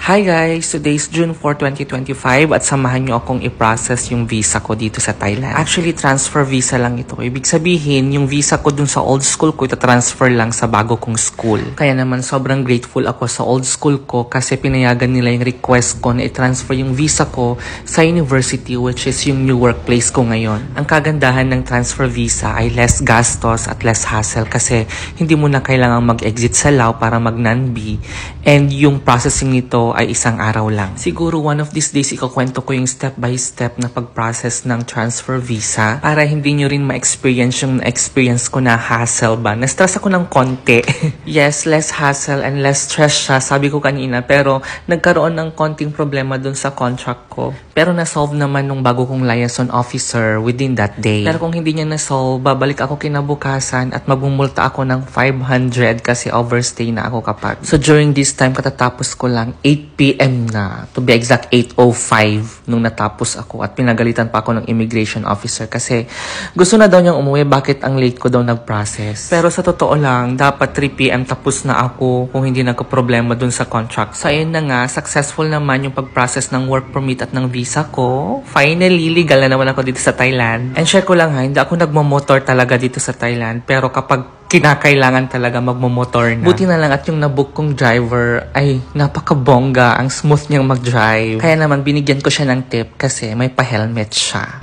Hi guys! Today is June 4, 2025 at samahan nyo akong i-process yung visa ko dito sa Thailand. Actually, transfer visa lang ito. Ibig sabihin, yung visa ko dun sa old school ko, ita-transfer lang sa bago kong school. Kaya naman, sobrang grateful ako sa old school ko kasi pinayagan nila yung request ko na i-transfer yung visa ko sa university, which is yung new workplace ko ngayon. Ang kagandahan ng transfer visa ay less gastos at less hassle kasi hindi mo na kailangang mag-exit sa Lao para mag-non-B, and yung processing nito ay isang araw lang. Siguro one of these days ikukwento ko yung step by step na pag-process ng transfer visa para hindi nyo rin ma-experience yung experience ko na hassle ba. Na-stress ako ng konti. Yes, less hassle and less stress siya, sabi ko kanina, pero nagkaroon ng konting problema dun sa contract ko. Pero na-solve naman nung bago kong liaison officer within that day. Pero kung hindi niya na-solve, babalik ako kinabukasan at magmumulta ako ng 500 kasi overstay na ako kapag. So during this time, katatapos ko lang 8 PM na. To be exact, 8:05 nung natapos ako at pinagalitan pa ako ng immigration officer kasi gusto na daw niyang umuwi, bakit ang late ko daw nag-process. Pero sa totoo lang, dapat 3 PM tapos na ako kung hindi nagka-problema dun sa contract. So ayun na nga, successful naman yung pag-process ng work permit at ng visa ko. Finally, legal na naman ako dito sa Thailand. And share ko lang ha, hindi ako nagmamotor talaga dito sa Thailand, pero kapag kinakailangan talaga magmumotor na. Buti na lang at yung nabook kong driver ay napakabongga, ang smooth niyang mag-drive. Kaya naman binigyan ko siya ng tip kasi may pa-helmet siya.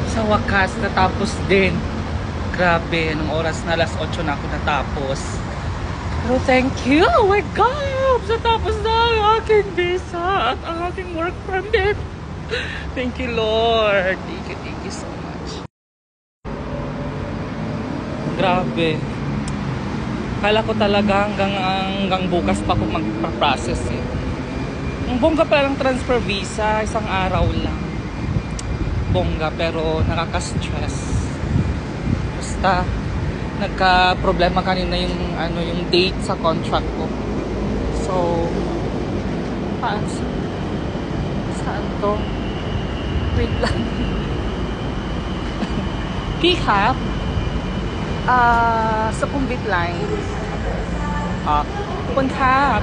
Sa wakas, natapos din. Grabe, nung oras na alas 8 na ako natapos. Pero thank you, oh my God! Natapos na ang aking visa at ang aking work permit. Thank you, Lord. Thank you so much. Grabe. Kala ko talaga hanggang bukas pa ako magpa-process eh. Ang bongga pa lang transfer visa, isang araw lang. Bongga pero nakaka-stress. Basta nagka-problema kanina yung date sa contract ko. So, saan to? Wait lang. P-Hub. Sukhumvit line. Kun kap.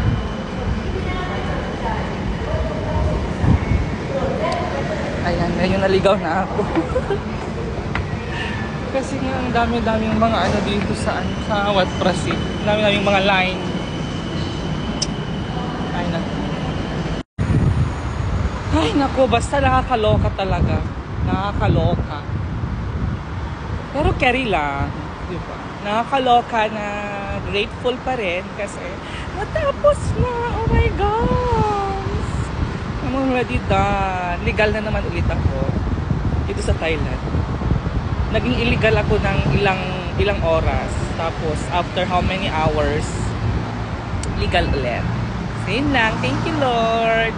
Ayan, ngayon naligaw na ako. Kasi nga ang dami-dami yung mga ano dito sa Wat Prasit. Dami-dami yung mga line. Ay naku, basta nakakaloka talaga. Nakakaloka. Pero carry lang. Diba? Nakakaloka na grateful pa rin kasi natapos na. Oh my gosh! I'm already done. Legal na naman ulit ako dito sa Thailand. Naging illegal ako ng ilang oras. Tapos after how many hours, legal ulit. So yun lang. Thank you, Lord!